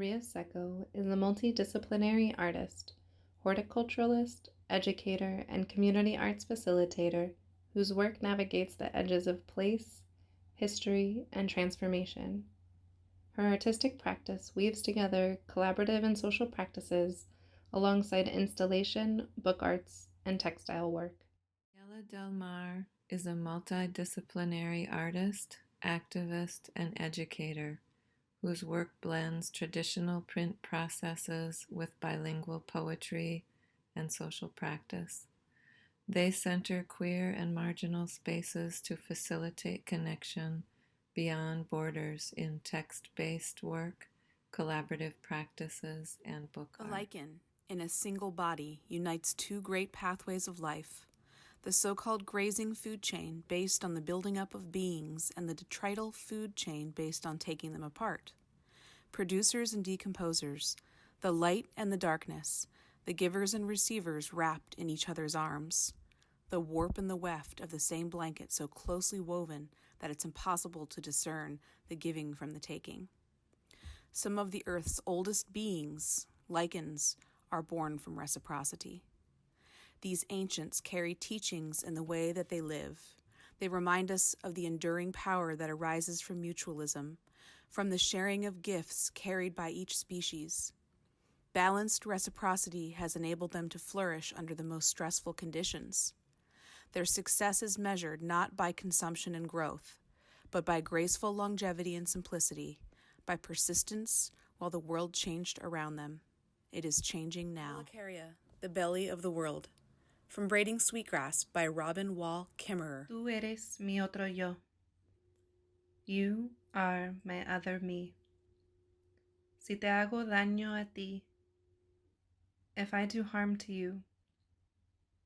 Greenwood-Rioseco is a multidisciplinary artist, horticulturalist, educator, and community arts facilitator whose work navigates the edges of place, history, and transformation. Her artistic practice weaves together collaborative and social practices alongside installation, book arts, and textile work. Daniela Del Mar is a multidisciplinary artist, activist, and educator whose work blends traditional print processes with bilingual poetry and social practice. They center queer and marginal spaces to facilitate connection beyond borders in text-based work, collaborative practices, and book art. The lichen, in a single body, unites two great pathways of life: the so-called grazing food chain based on the building up of beings and the detrital food chain based on taking them apart. Producers and decomposers, the light and the darkness, the givers and receivers wrapped in each other's arms, the warp and the weft of the same blanket so closely woven that it's impossible to discern the giving from the taking. Some of the earth's oldest beings, lichens, are born from reciprocity. These ancients carry teachings in the way that they live. They remind us of the enduring power that arises from mutualism, from the sharing of gifts carried by each species. Balanced reciprocity has enabled them to flourish under the most stressful conditions. Their success is measured not by consumption and growth, but by graceful longevity and simplicity, by persistence while the world changed around them. It is changing now. The belly of the world. From Braiding Sweetgrass by Robin Wall Kimmerer. Tú eres mi otro yo. You are my other me. Si te hago daño a ti, if I do harm to you,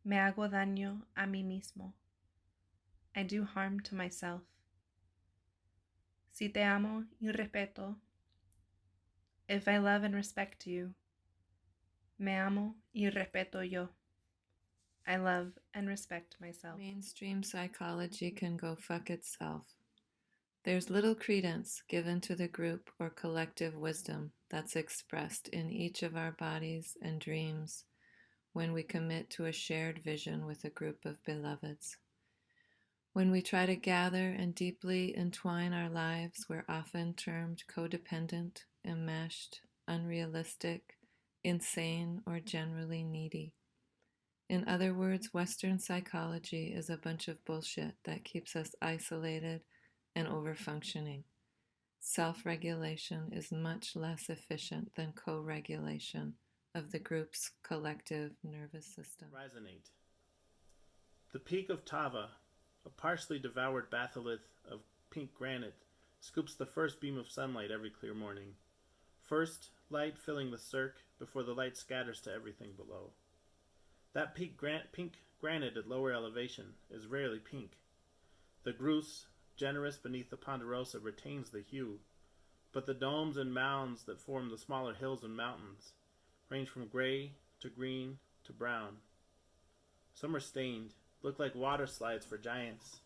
me hago daño a mí mismo. I do harm to myself. Si te amo y respeto, if I love and respect you, me amo y respeto yo. I love and respect myself. Mainstream psychology can go fuck itself. There's little credence given to the group or collective wisdom that's expressed in each of our bodies and dreams when we commit to a shared vision with a group of beloveds. When we try to gather and deeply entwine our lives, we're often termed codependent, enmeshed, unrealistic, insane, or generally needy. In other words, Western psychology is a bunch of bullshit that keeps us isolated and over-functioning. Self-regulation is much less efficient than co-regulation of the group's collective nervous system. Resonate. The peak of Tava, a partially devoured batholith of pink granite, scoops the first beam of sunlight every clear morning. First, light filling the cirque before the light scatters to everything below. That pink granite at lower elevation is rarely pink. The grus, generous beneath the ponderosa, retains the hue, but the domes and mounds that form the smaller hills and mountains range from gray to green to brown. Some are stained, look like water slides for giants.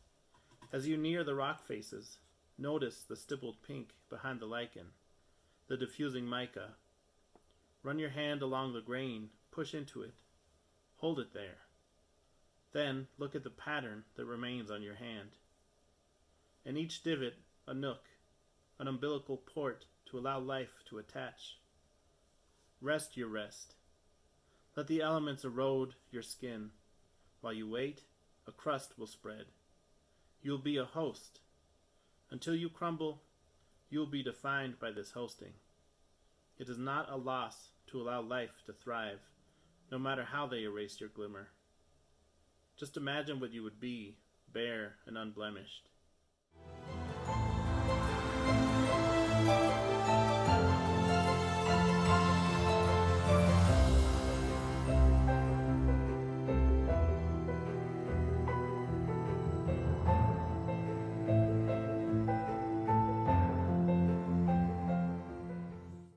As you near the rock faces, notice the stippled pink behind the lichen, the diffusing mica. Run your hand along the grain, push into it. Hold it there. Then look at the pattern that remains on your hand. In each divot, a nook, an umbilical port to allow life to attach. Rest your rest. Let the elements erode your skin. While you wait, a crust will spread. You'll be a host. Until you crumble, you'll be defined by this hosting. It is not a loss to allow life to thrive, no matter how they erase your glimmer. Just imagine what you would be, bare and unblemished.